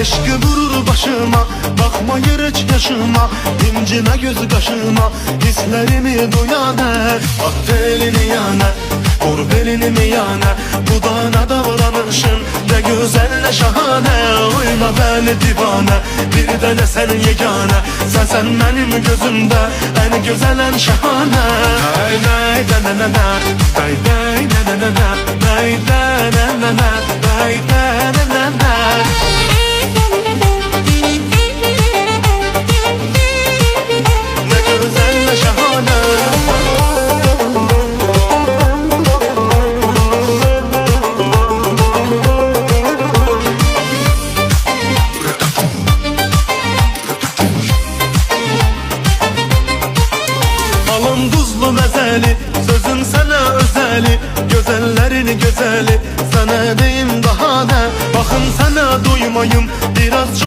Eşkı vurur başıma, bakma hiç yaşıma, incime göz kaşıma, hislerimi duyan her. Attı elini yana, vur belini mi yana, dudağına davranışın ne güzel ne şahane. Oyma beni divane, bir de ne sen yegane, sen benim gözümde en güzel en şahane. Day day da na na na, day day na na na na, day day na na na, day day na na na. Alım tuzlu mezeli, sözüm sana özeli, gözellerin gözeli, sana deyim daha ne, bakın sana duymayım biraz.